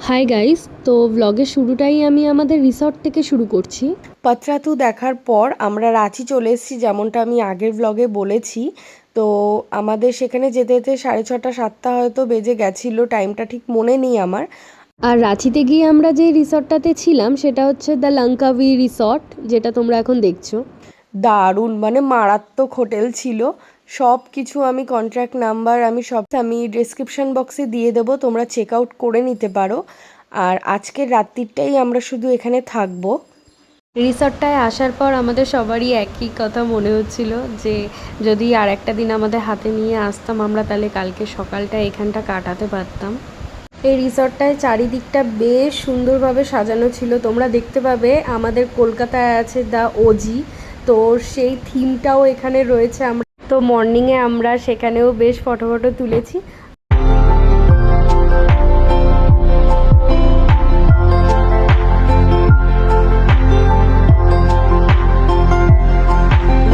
Hi guys, তো ব্লগের শুরুটাই আমি আমাদের রিসর্ট থেকে শুরু করছি। পাতরাতু দেখার পর আমরা রাঁচি চলে এসেছি, যেমনটা আমি আগের ব্লগে বলেছি। তো আমাদের সেখানে যেতে যেতে 6:30 7টা হয়তো বেজে গেছিলো, টাইমটা ঠিক মনে নেই আমার। আর রাঁচিতে গিয়ে আমরা যে রিসর্টটাতে ছিলাম সেটা হচ্ছে দ্য লঙ্কাভি রিসর্ট, যেটা তোমরা এখন দেখছো। দারুণ, মানে মারাত্মক হোটেল ছিল। সব কিছু আমি কন্ট্যাক্ট নাম্বার আমি ডেসক্রিপশন বক্সে দিয়ে দেবো, তোমরা চেক আউট করে নিতে পারো। আর আজকের রাত্রিটাই আমরা শুধু এখানে থাকবো। রিসর্টটায় আসার পর আমাদের সবারই একই কথা মনে হচ্ছিল যে যদি আর একটা দিন আমাদের হাতে নিয়ে আসতাম আমরা, তাহলে কালকে সকালটা এখানটা কাটাতে পারতাম। এই রিসর্টটায় চারিদিকটা বেশ সুন্দরভাবে সাজানো ছিল। তোমরা দেখতে পাবে আমাদের কলকাতায় আছে দ্য ওজি, তো সেই থিমটাও এখানে রয়েছে। আমরা তো মর্নিংয়ে আমরা সেখানেও বেশ ফটো তুলেছি।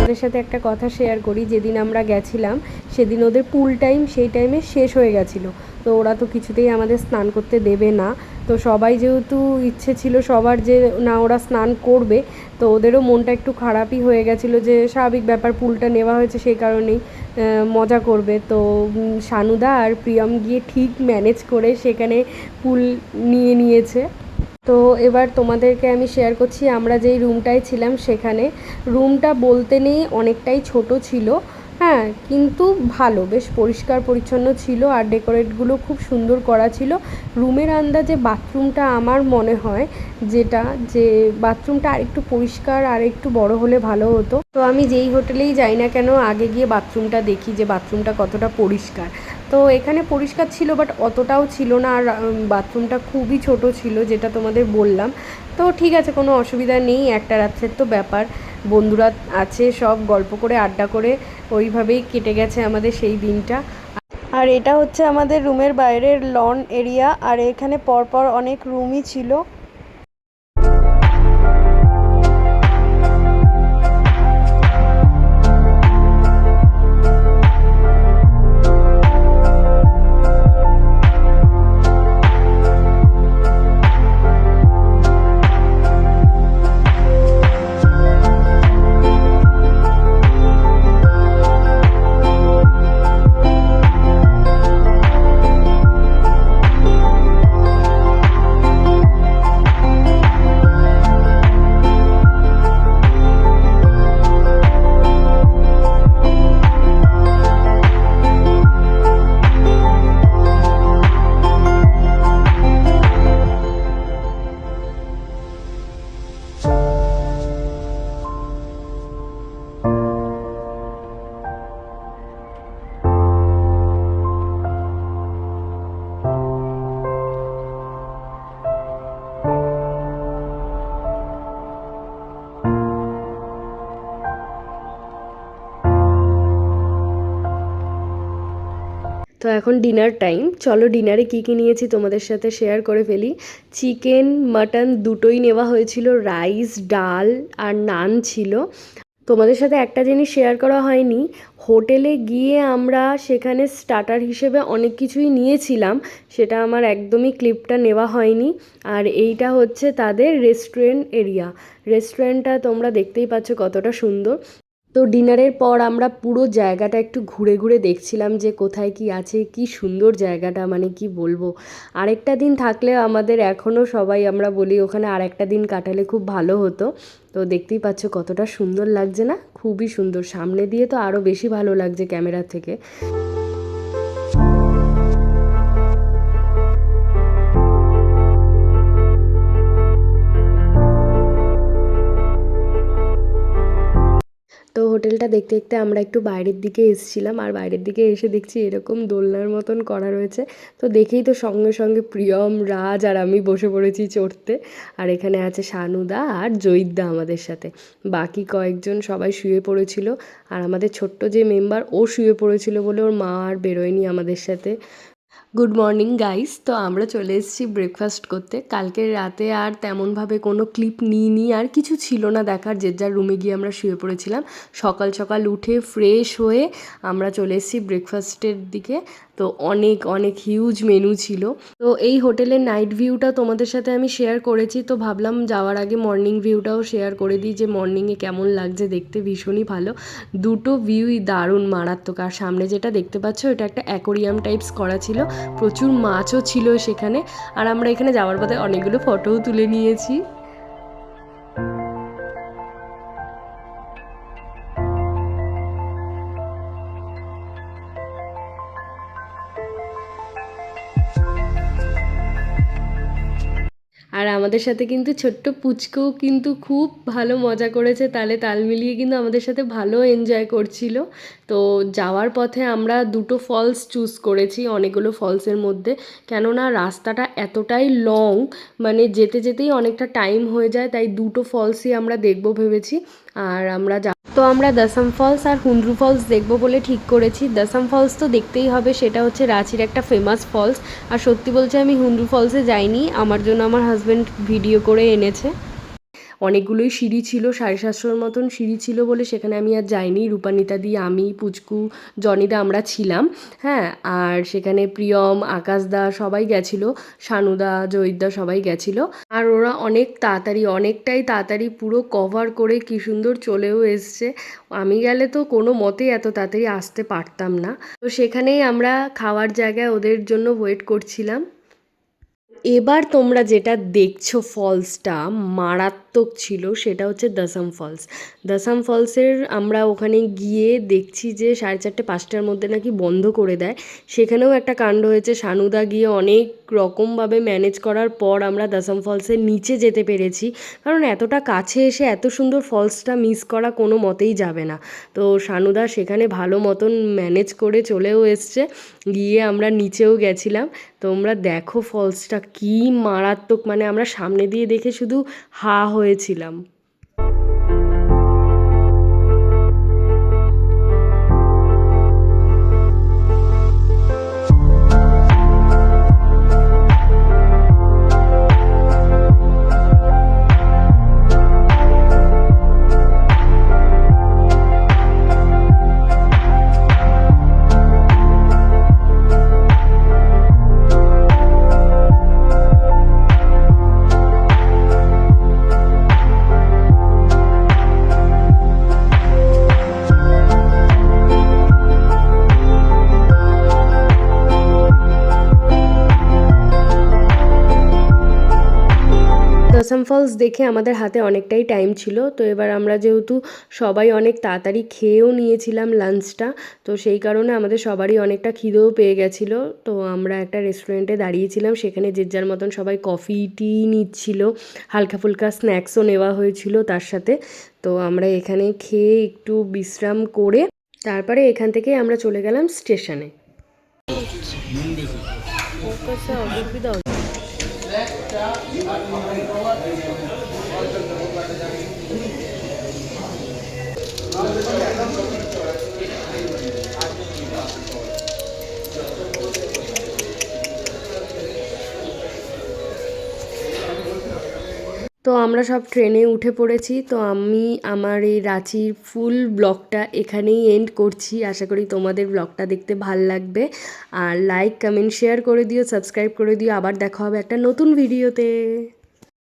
ওদের সাথে একটা কথা শেয়ার করি, যেদিন আমরা গেছিলাম সেদিন ওদের পুল টাইম সেই টাইমে শেষ হয়ে গেছিলো। তো ওরা তো কিছুতেই আমাদের স্নান করতে দেবে না। তো সবাই যেহেতু ইচ্ছে ছিল সবার যে না ওরা স্নান করবে, তো ওদেরও মনটা একটু খারাপই হয়ে গেছিলো, যে স্বাভাবিক ব্যাপার, পুলটা নেওয়া হয়েছে সেই কারণেই মজা করবে। তো সানুদা আর প্রিয়ম গিয়ে ঠিক ম্যানেজ করে সেখানে পুল নিয়েছে। তো এবার তোমাদেরকে আমি শেয়ার করছি আমরা যেই রুমটায় ছিলাম সেখানে। রুমটা বলতে নেই, অনেকটাই ছোট ছিল, হ্যাঁ, কিন্তু ভালো, বেশ পরিষ্কার পরিচ্ছন্ন ছিল আর ডেকোরেটগুলো খুব সুন্দর করা ছিল। রুমের আন্দাজে বাথরুমটা আমার মনে হয় যে বাথরুমটা আরেকটু পরিষ্কার আর একটু বড় হলে ভালো হতো। তো আমি যেই হোটেলেই যাই না কেন আগে গিয়ে বাথরুমটা দেখি যে বাথরুমটা কতটা পরিষ্কার। তো এখানে পরিষ্কার ছিল, বাট অতটাও ছিল না। আর বাথরুমটা খুবই ছোট ছিল, যেটা তোমাদের বললাম। তো ঠিক আছে, কোনো অসুবিধা নেই, একটা রাত্রের তো ব্যাপার, বন্ধুরা আছে, সব গল্প করে আড্ডা করে ওইভাবেই কেটে গেছে আমাদের সেই দিনটা। আর এটা হচ্ছে আমাদের রুমের বাইরের লন এরিয়া, আর এখানে পরপর অনেক রুমই ছিল। তো এখন ডিনার টাইম, চলো ডিনারে কী কী নিয়েছি তোমাদের সাথে শেয়ার করে ফেলি। চিকেন মাটন দুটোই নেওয়া হয়েছিল, রাইস ডাল আর নান ছিল। তোমাদের সাথে একটা জিনিস শেয়ার করা হয়নি, হোটেলে গিয়ে আমরা সেখানে স্টার্টার হিসেবে অনেক কিছুই নিয়েছিলাম, সেটা আমার একদমই ক্লিপটা নেওয়া হয়নি। আর এইটা হচ্ছে তাদের রেস্টুরেন্ট এরিয়া। রেস্টুরেন্টটা তোমরা দেখতেই পাচ্ছ কতটা সুন্দর। তো ডিনারের পর আমরা পুরো জায়গাটা একটু ঘুরে ঘুরে দেখছিলাম যে কোথায় কি আছে, কি সুন্দর জায়গাটা, মানে কি বলবো। আরেকটা দিন থাকলে আমাদের এখনও সবাই আমরা বলি ওখানে আরেকটা দিন কাটালে খুব ভালো হতো। তো দেখতেই পাচ্ছ কতটা সুন্দর লাগছে না, খুবই সুন্দর, সামনে দিয়ে তো আরও বেশি ভালো লাগছে ক্যামেরার থেকে। তো হোটেলটা দেখতে দেখতে আমরা একটু বাইরের দিকে এসেছিলাম, আর বাইরের দিকে এসে দেখছি এরকম দোলনার মতন করা রয়েছে। তো দেখেই তো সঙ্গে সঙ্গে প্রিয়ম, রাজ আর আমি বসে পড়েছি চড়তে। আর এখানে আছে সানুদা আর জয়িতদা আমাদের সাথে, বাকি কয়েকজন সবাই শুয়ে পড়েছিল। আর আমাদের ছোট্ট যে মেম্বার ও শুয়ে পড়েছিল বলে ওর মা আর বেরোয়নি আমাদের সাথে। গুড মর্নিং গাইস, তো আমরা চলে এসেছি ব্রেকফাস্ট করতে। কালকের রাতে আর তেমনভাবে কোনো ক্লিপ নিইনি, আর কিছু ছিল না দেখার, যে যার রুমে গিয়ে আমরা শুয়ে পড়েছিলাম। সকাল সকাল উঠে ফ্রেশ হয়ে আমরা চলে এসেছি ব্রেকফাস্টের দিকে। তো তো অনেক অনেক হিউজ মেনু ছিল। তো এই হোটেলের নাইট ভিউটা তোমাদের সাথে আমি শেয়ার করেছি, তো ভাবলাম যাওয়ার আগে মর্নিং ভিউটাও শেয়ার করে দিই যে মর্নিংয়ে কেমন লাগছে দেখতে। ভীষণই ভালো, দুটো ভিউই দারুণ মারাত্মক। আর সামনে যেটা দেখতে পাচ্ছ এটা একটা অ্যাকোরিয়াম টাইপস করা ছিল, প্রচুর মাছও ছিল সেখানে। আর আমরা এখানে যাওয়ার পথে অনেকগুলো ফটোও তুলে নিয়েছি। আর আমাদের সাথে কিন্তু ছোট্ট পুচকেও কিন্তু খুব ভালো মজা করেছে, তালে তাল মিলিয়ে কিন্তু আমাদের সাথে ভালো এনজয় করছিল। তো যাওয়ার পথে আমরা দুটো ফলস চুজ করেছি অনেকগুলো ফলসের মধ্যে, কেননা রাস্তাটা এতটাই লং, মানে যেতে যেতেই অনেকটা টাইম হয়ে যায়, তাই দুটো ফলসই আমরা দেখব ভেবেছি। আর আমরা দশম ফলস আর হুন্দ্রু ফলস দেখবো বলে ঠিক করেছি। দশম ফলস তো দেখতেই হবে, সেটা হচ্ছে রাঁচির একটা ফেমাস ফলস। আর সত্যি বলছি আমি হুন্দ্রু ফলসে যাইনি, আমার জন্য আমার হাজব্যান্ড ভিডিও করে এনেছে। অনেকগুলোই সিঁড়ি ছিল, 750-র মতন সিঁড়ি ছিল বলে সেখানে আমি আর যাইনি। রূপানিতা দি, আমি, পুচকু, জনিদা আমরা ছিলাম। হ্যাঁ, আর সেখানে প্রিয়ম, আকাশদা সবাই গেছিলো, শানুদা, জয়িতদা সবাই গেছিলো। আর ওরা অনেকটাই তাড়াতাড়ি পুরো কভার করে কি সুন্দর চলেও এসছে। আমি গেলে তো কোনো মতেই এত তাড়াতাড়ি আসতে পারতাম না। তো সেখানেই আমরা খাওয়ার জায়গায় ওদের জন্য ওয়েট করছিলাম। এবার তোমরা যেটা দেখছো ফলসটা মারাত্মক ছিল, সেটা হচ্ছে দশম ফলস। দশম ফলসের আমরা ওখানে গিয়ে দেখছি যে 4:30-5টার মধ্যে নাকি বন্ধ করে দেয়। সেখানেও একটা কাণ্ড হয়েছে, শানুদা গিয়ে অনেক রকমভাবে ম্যানেজ করার পর আমরা দশম ফলসের নিচে যেতে পেরেছি, কারণ এতটা কাছে এসে এত সুন্দর ফলসটা মিস করা কোনো মতেই যাবে না। তো শানুদা সেখানে ভালো মতন ম্যানেজ করে চলেও এসছে, গিয়ে আমরা নিচেও গেছিলাম। তোমরা দেখো ফলসটা কি মারাত্মক, মানে আমরা সামনে দিয়ে দেখে শুধু হা হয়েছিলাম। দশম ফলস দেখে আমাদের হাতে অনেকটাই টাইম ছিল, তো এবার আমরা যেহেতু সবাই অনেক তাড়াতাড়ি খেয়েও নিয়েছিলাম লাঞ্চটা, তো সেই কারণে আমাদের সবারই অনেকটা খিদেও পেয়ে গেছিলো। তো আমরা একটা রেস্টুরেন্টে দাঁড়িয়েছিলাম, সেখানে যে যার মতন সবাই কফি টি নিচ্ছিল, হালকা ফুলকা স্ন্যাক্সও নেওয়া হয়েছিল তার সাথে। তো আমরা এখানে খেয়ে একটু বিশ্রাম করে তারপরে এখান থেকে আমরা চলে গেলাম স্টেশনে। তো আমরা সব ট্রেনে উঠে পড়েছি। তো আমি আমার এই রাঁচির ফুল ব্লগটা এখানেই এন্ড করছি। আশা করি তোমাদের ব্লগটা দেখতে ভাল লাগবে। আর লাইক, কমেন্ট, শেয়ার করে দিও, সাবস্ক্রাইব করে দিও। আবার দেখা হবে একটা নতুন ভিডিওতে।